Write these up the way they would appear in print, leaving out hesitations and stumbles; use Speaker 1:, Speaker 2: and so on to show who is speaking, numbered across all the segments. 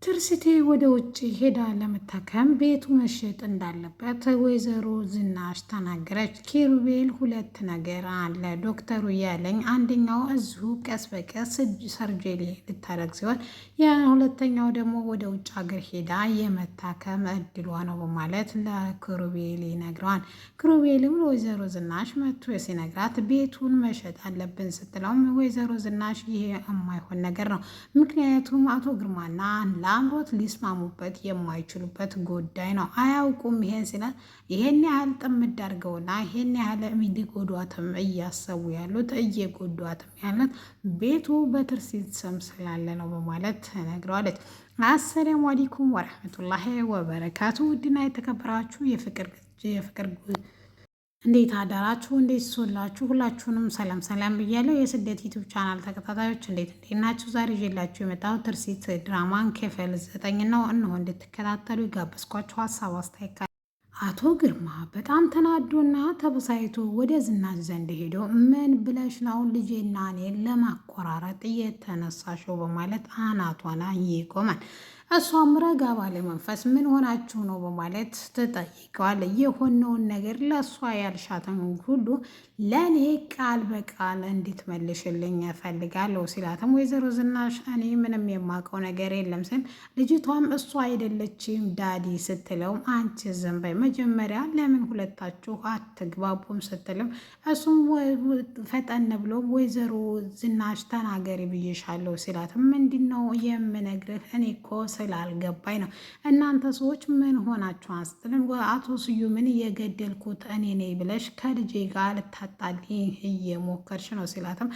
Speaker 1: ትርሲቴ ወደ ውጭ ሄዳ ለመታከም ቤቱ መሸጥ እንዳለበት ወይዘሮ ዝናሽ ተናገረች። ኪሩቤል ሁለት ነገር አለ ዶክተሩ እያለኝ፣ አንደኛው እዚሁ ቀስ በቀስ ሰርጀሪ ልታደርግ ሲሆን ሁለተኛው ደግሞ ወደ ውጭ ሀገር ሄዳ የመታከም እድሏ ነው በማለት ለኪሩቤል ይነግረዋል። ኪሩቤልም ለወይዘሮ ዝናሽ መጥቶ ሲነግራት ቤቱን መሸጥ አለብን ስትለውም ወይዘሮ ዝናሽ ይሄ የማይሆን ነገር ነው፣ ምክንያቱም አቶ ግርማና ለአምሮት ሊስማሙበት የማይችሉበት ጉዳይ ነው። አያውቁም ይሄን ሲላት ይሄን ያህል ጥምድ አድርገውና ይሄን ያህል ሊጎዷትም እያሰቡ ያሉት እየጎዷትም ያሉት ቤቱ በትርሲት ስም ስላለ ነው በማለት ተነግረዋለች። አሰላሙ አለይኩም ወረህመቱላሂ ወበረካቱ። ውድና የተከበራችሁ የፍቅር እንዴት አዳራችሁ? እንዴት ሶላችሁ? ሁላችሁንም ሰላም ሰላም ብያለሁ። የስደት ዩቲዩብ ቻናል ተከታታዮች እንዴት ናችሁ? ዛሬ ይዤላችሁ የመጣሁት ትርሲት ድራማን ክፍል 9 ነው። እነሆ እንድትከታተሉ ጋበዝኳችሁ። ሀሳብ አስተያየት አቶ ግርማ በጣም ተናዶና ተበሳይቶ ወደ ዝናሽ ዘንድ ሄዶ ምን ብለሽ ነው ልጄና እኔን ለማቆራረጥ እየተነሳሽው በማለት አናቷና ይቆማል። እሷም ረጋ ባለ መንፈስ ምን ሆናችሁ ነው በማለት ትጠይቀዋል። የሆነውን ነገር ለእሷ ያልሻትን ሁሉ ለእኔ ቃል በቃል እንድትመልሽልኝ እፈልጋለሁ ሲላትም ወይዘሮ ዝናሽ እኔ ምንም የማውቀው ነገር የለም ስል ልጅቷም እሷ አይደለችም ዳዲ ስትለውም አንቺ ዝም በይ መጀመሪያ ለምን ሁለታችሁ አትግባቡም ስትልም እሱም ፈጠን ብሎ ወይዘሮ ዝናሽ ተናገሪ ብዬሻለሁ ሲላትም ምንድን ነው የምነግርህ እኔ እኮ ስላልገባኝ ነው። እናንተ ሰዎች ምን ሆናችሁ አንስትልን አቶ ስዩምን የገደልኩት እኔ ነኝ ብለሽ ከልጄ ጋር ልታጣልኝ እየሞከርሽ ነው ሲላትም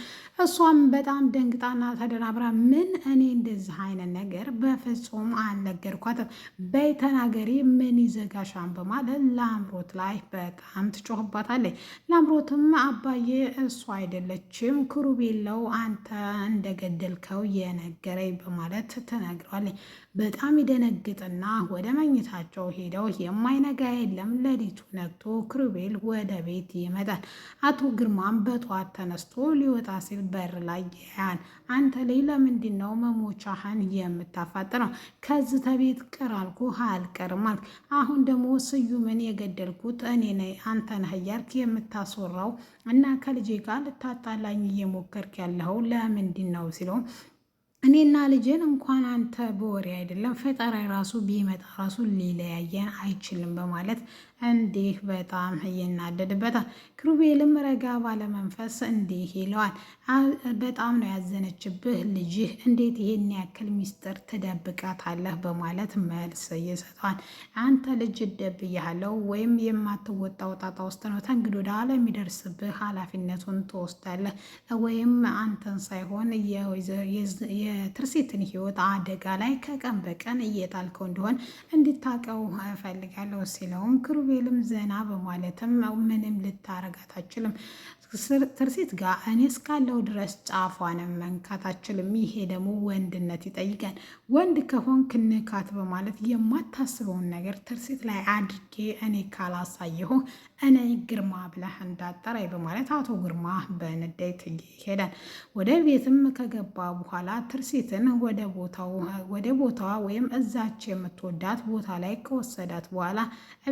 Speaker 1: እሷም በጣም ደንግጣና ተደናብራ ምን እኔ እንደዚህ አይነት ነገር በፍጹም አልነገርኳትም፣ በይ ተናገሪ ምን ይዘጋሻን በማለት ለአምሮት ላይ በጣም ትጮህባታለች። ለአምሮትም አባዬ እሷ አይደለችም ክሩቤለው አንተ እንደገደልከው የነገረኝ በማለት ትነግረዋለች። በጣም ይደነግጥና ወደ መኝታቸው ሄደው የማይነጋ የለም ሌሊቱ ነግቶ ኪሩቤል ወደ ቤት ይመጣል። አቶ ግርማም በጠዋት ተነስቶ ሊወጣ ሲል በር ላይ ያያል። አንተ ላይ ለምንድን ነው መሞቻህን የምታፋጥነው? ከዚህ ተቤት ቅር አልኩህ አልቀርም አልክ። አሁን ደግሞ ስዩምን የገደልኩት እኔ ነኝ አንተ ነህ እያልክ የምታስወራው እና ከልጄ ጋር ልታጣላኝ እየሞከርክ ያለኸው ለምንድን ነው ሲለው እኔና ልጅን እንኳን አንተ በወሬ አይደለም ፈጠራ ራሱ ቢመጣ ራሱ ሊለያየን አይችልም በማለት እንዲህ በጣም ይናደድበታል። ኪሩቤልም ረጋ ባለመንፈስ እንዲህ ይለዋል። በጣም ነው ያዘነችብህ ልጅህ፣ እንዴት ይሄን ያክል ሚስጥር ትደብቃታለህ በማለት መልስ ይሰጠዋል። አንተ ልጅ ደብያለሁ ወይም የማትወጣው ጣጣ ውስጥ ነው ተንግዶ ዳለ የሚደርስብህ ኃላፊነቱን ትወስዳለህ ወይም አንተን ሳይሆን የትርሲትን ህይወት አደጋ ላይ ከቀን በቀን እየጣልከው እንደሆን እንድታቀው እፈልጋለሁ ሲለውም ኪሩቤልም ዘና በማለትም ምንም ልታረጋት አችልም ትርሲት ጋር እኔ እስካለው ድረስ ጫፏንም መንካት አችልም፣ ይሄ ደግሞ ወንድነት ይጠይቃል፣ ወንድ ከሆንክ ንካት በማለት የማታስበውን ነገር ትርሲት ላይ አድርጌ እኔ ካላሳየሁ እኔ ግርማ ብለህ እንዳጠራይ በማለት አቶ ግርማ በንዴት ይሄዳል። ወደ ቤትም ከገባ በኋላ ትርሲትን ወደ ቦታዋ ወይም እዛች የምትወዳት ቦታ ላይ ከወሰዳት በኋላ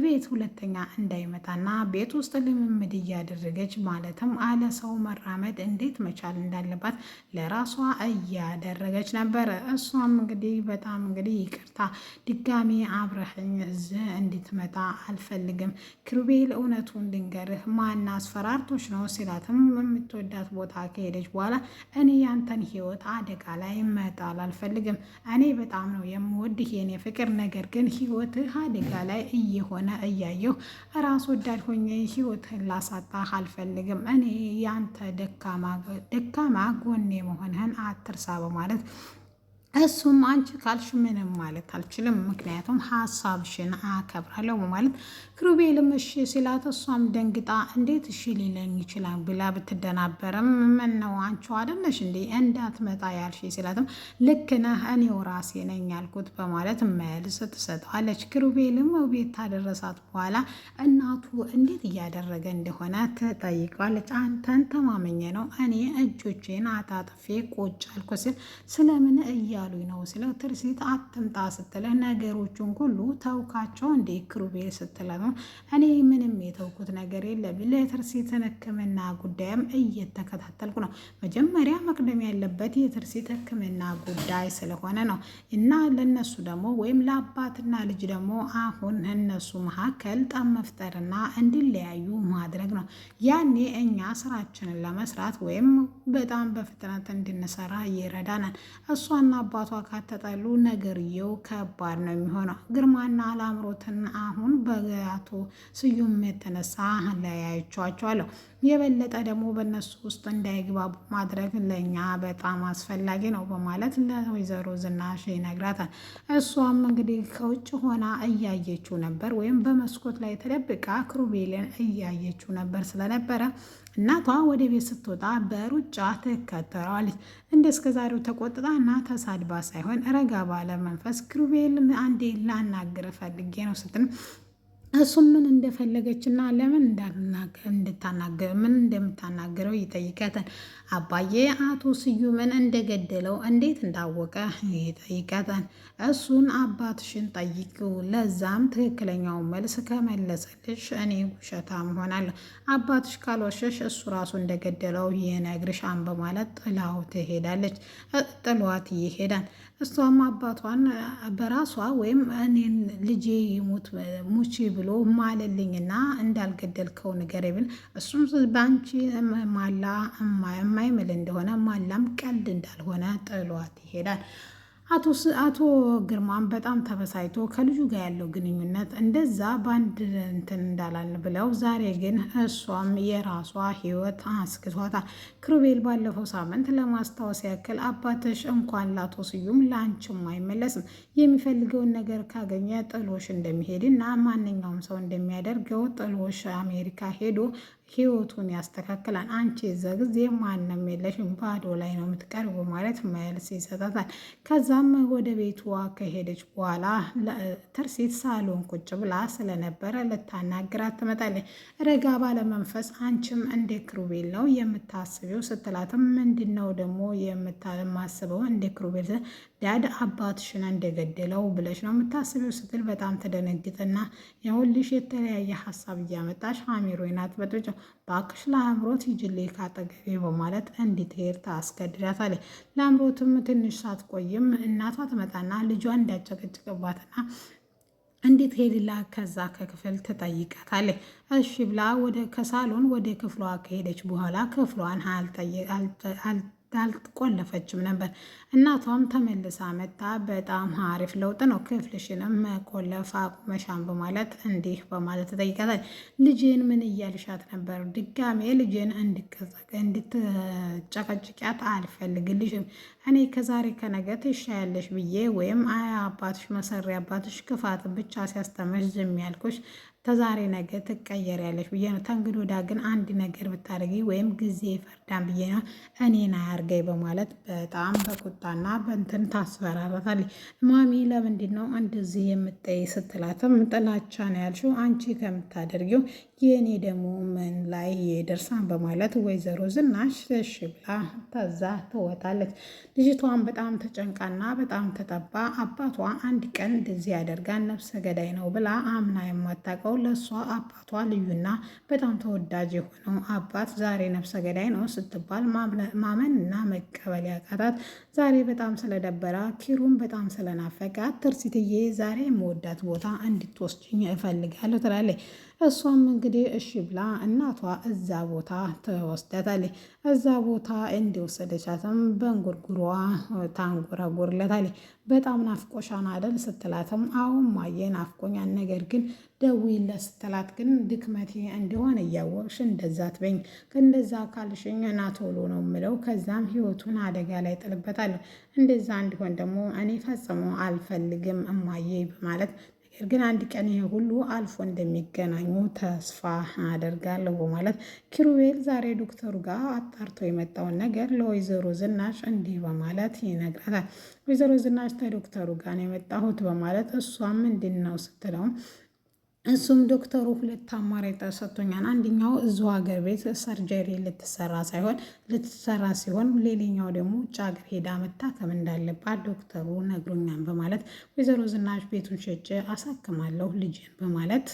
Speaker 1: ቤት ሁለተኛ እንዳይመጣና ቤት ውስጥ ልምምድ እያደረገች ማለትም አለ ሰው መራመድ እንዴት መቻል እንዳለባት ለራሷ እያደረገች ነበር። እሷም እንግዲህ በጣም ይቅርታ ድጋሚ አብረኸኝ እዚህ እንድትመጣ አልፈልግም፣ ኪሩቤል እውነቱን ልንገርህ ማን አስፈራርቶች ነው ሲላትም የምትወዳት ቦታ ከሄደች በኋላ እኔ ያንተን ህይወት አደጋ ላይ መጣል አልፈልግም፣ እኔ በጣም ነው የምወድህ የኔ ፍቅር፣ ነገር ግን ህይወትህ አደጋ ላይ እየሆነ እያየሁ ራስ ወዳድ ሆኜ ህይወትህን ላሳጣህ አልፈልግም፣ እኔ ያንተ ደካማ ጎኔ መሆንህን አትርሳ በማለት እሱም አንቺ ካልሽ ምንም ማለት አልችልም፣ ምክንያቱም ሀሳብሽን አከብራለሁ በማለት ኪሩቤልም እሺ ሲላት እሷም ደንግጣ እንዴት እሺ ሊለኝ ይችላል ብላ ብትደናበርም ምን ነው አንቺው አይደለሽ እንዴ እንዳትመጣ ያልሽ ሲላትም ልክ ነህ እኔው ራሴ ነኝ ያልኩት በማለት መልስ ትሰጠዋለች። ኪሩቤልም ቤት ታደረሳት በኋላ እናቱ እንዴት እያደረገ እንደሆነ ትጠይቀዋለች። አንተን ተማመኘ ነው እኔ እጆቼን አጣጥፌ ቁጭ አልኩ ሲል ስለምን እያሉኝ ነው ሲለው ትርሲት አትምጣ ስትልህ ነገሮቹን ሁሉ ተውካቸው እንዴ ክሩቤል ስትለው እኔ ምንም የተውኩት ነገር የለም ለትርሲትን ሕክምና ጉዳይም እየተከታተልኩ ነው። መጀመሪያ መቅደም ያለበት የትርሲት ሕክምና ጉዳይ ስለሆነ ነው እና ለነሱ ደግሞ ወይም ለአባትና ልጅ ደግሞ አሁን እነሱ መካከል ጠብ መፍጠርና እንዲለያዩ ማድረግ ነው። ያኔ እኛ ስራችንን ለመስራት ወይም በጣም በፍጥነት እንድንሰራ ይረዳናል። እሷና አባቷ ካተጣሉ ነገርየው ከባድ ነው የሚሆነው። ግርማና ላምሮትን አሁን በአቶ ስዩም የተነሳ ለያይቻቸዋለሁ። የበለጠ ደግሞ በእነሱ ውስጥ እንዳይግባቡ ማድረግ ለእኛ በጣም አስፈላጊ ነው በማለት ለወይዘሮ ዝናሽ ይነግራታል። እሷም እንግዲህ ከውጭ ሆና እያየችው ነበር ወይም በመስኮት ላይ ተደብቃ ክሩቤልን እያየችው ነበር ስለነበረ እናቷ ወደ ቤት ስትወጣ በሩጫ ትከተለዋለች። እንደ እስከ ዛሬው ተቆጥጣና ተሳድባ ሳይሆን ረጋ ባለ መንፈስ ክሩቤል አንዴ ላናግር ፈልጌ ነው ስትል እሱም ምን እንደፈለገችና ለምን ምን እንደምታናገረው ይጠይቃታል። አባዬ አቶ ስዩምን እንደገደለው እንዴት እንዳወቀ ይጠይቃታል። እሱን አባትሽን ጠይቂው፣ ለዛም ትክክለኛውን መልስ ከመለሰልሽ እኔ ውሸታም ሆናለሁ። አባትሽ ካልዋሸሽ እሱ ራሱ እንደገደለው ይነግርሻል በማለት ጥሏት ይሄዳል። እሷም አባቷን በራሷ ወይም እኔን ልጄ ይሙት ሙቺ ብሎ ማለልኝና እንዳልገደልከው ነገር ብል እሱም በአንቺ ማላ የማይምል እንደሆነ ማላም ቀልድ እንዳልሆነ ጥሏት ይሄዳል። አቶ ግርማም በጣም ተበሳይቶ ከልጁ ጋር ያለው ግንኙነት እንደዛ በአንድ እንትን እንዳላል ብለው ዛሬ ግን እሷም የራሷ ሕይወት አስክቷታል። ክሩቤል ባለፈው ሳምንት ለማስታወስ ያክል አባትሽ እንኳን ለአቶ ስዩም ለአንቺም አይመለስም፣ የሚፈልገውን ነገር ካገኘ ጥሎሽ እንደሚሄድና ማንኛውም ሰው እንደሚያደርገው ጥሎሽ አሜሪካ ሄዶ ህይወቱን ያስተካክላል። አንቺ እዛ ጊዜ ማንም የለሽም ባዶ ላይ ነው የምትቀርቡ ማለት መልስ ይሰጣታል። ከዛም ወደ ቤቷ ከሄደች በኋላ ትርሲት ሳሎን ቁጭ ብላ ስለነበረ ልታናግራት ትመጣለች። ረጋ ባለ መንፈስ አንቺም እንደ ክሩቤል ነው የምታስቢው ስትላትም ምንድን ነው ደግሞ የምታማስበው እንደ ክሩቤል ዳድ አባትሽን እንደገደለው ብለሽ ነው የምታስቢው ስትል በጣም ተደነግጥና የሁልሽ የተለያየ ሀሳብ እያመጣሽ አሚሮዬን አትበጥብጭው ባክሽ ለአምሮት ሂጂልኝ ካጠገቤ በማለት እንድትሄድ ታስገድዳታለች። ለአምሮትም ትንሽ ሳትቆይም እናቷ ትመጣና ልጇን እንዳጨቀጭቅባትና እንዴት ሄድላ ከዛ ከክፍል ትጠይቃታለች። እሺ ብላ ከሳሎን ወደ ክፍሏ ከሄደች በኋላ ክፍሏን አልቆለፈችም ነበር። እናቷም ተመልሳ መጣ በጣም አሪፍ ለውጥ ነው፣ ክፍልሽንም መቆለፍ አቁመሻን በማለት እንዲህ በማለት ተጠይቃታል። ልጄን ምን እያልሻት ነበር? ድጋሜ ልጄን እንድትጨቀጭቂያት አልፈልግልሽም። እኔ ከዛሬ ከነገ ትሻያለሽ ብዬ ወይም አባትሽ መሰሪ አባትሽ ክፋት ብቻ ሲያስተምርሽ ዝም ያልኩሽ ከዛሬ ነገ ትቀየሪያለሽ ብዬ ነው። ተንግዶ ወዳ ግን አንድ ነገር ብታደርጊ ወይም ጊዜ ይፈርዳን ብዬ ነው እኔን አያርገኝ በማለት በጣም በቁጣና በእንትን ታስፈራራታለች። ማሚ ለምንድን ነው እንደዚህ የምጠይ ስትላትም ጥላቻ ነው ያልሽው አንቺ ከምታደርጊው የእኔ ደግሞ ምን ላይ ይደርሳን በማለት ወይዘሮ ዝናሽ እሺ ብላ ተዛ ትወጣለች። ልጅቷን በጣም ተጨንቃና በጣም ተጠባ አባቷ አንድ ቀን እንደዚህ ያደርጋል ነፍሰ ገዳይ ነው ብላ አምና የማታውቀው ለእሷ አባቷ ልዩና በጣም ተወዳጅ የሆነው አባት ዛሬ ነፍሰ ገዳይ ነው ስትባል ማመንና መቀበል ያቃታት። ዛሬ በጣም ስለደበራ ኪሩን በጣም ስለናፈቃት ትርሲትዬ ዛሬ የምወዳት ቦታ እንድትወስጅኝ እፈልጋለሁ ትላለች። እሷም እንግዲህ እሺ ብላ እናቷ እዛ ቦታ ትወስዳታለች። እዛ ቦታ እንዲወሰደቻትም በእንጉርጉሯ ታንጎራጎርለታለች። በጣም ናፍቆሻን አይደል ስትላትም አሁን ማየ ናፍቆኛል፣ ነገር ግን ደውይለት ስትላት ግን ድክመቴ እንደሆነ እያወቅሽ እንደዛ ትበኝ፣ እንደዛ ካልሽኝ ና ቶሎ ነው የምለው፣ ከዛም ህይወቱን አደጋ ላይ ጥልበታለሁ። እንደዛ እንዲሆን ደግሞ እኔ ፈጽሞ አልፈልግም እማዬ በማለት ነገር ግን አንድ ቀን ይሄ ሁሉ አልፎ እንደሚገናኙ ተስፋ አደርጋለሁ በማለት ኪሩቤል ዛሬ ዶክተሩ ጋር አጣርቶ የመጣውን ነገር ለወይዘሮ ዝናሽ እንዲህ በማለት ይነግራታል። ወይዘሮ ዝናሽ ከዶክተሩ ጋር የመጣሁት በማለት እሷም ምንድን ነው ስትለው እሱም ዶክተሩ ሁለት አማራጭ ሰጥቶኛል። አንደኛው እዚሁ ሀገር ቤት ሰርጀሪ ልትሰራ ሲሆን ሌላኛው ደግሞ ውጭ ሀገር ሄዳ መታከም እንዳለባት ዶክተሩ ነግሮኛል በማለት ወይዘሮ ዝናሽ ቤቱን ሸጬ አሳክማለሁ ልጅን በማለት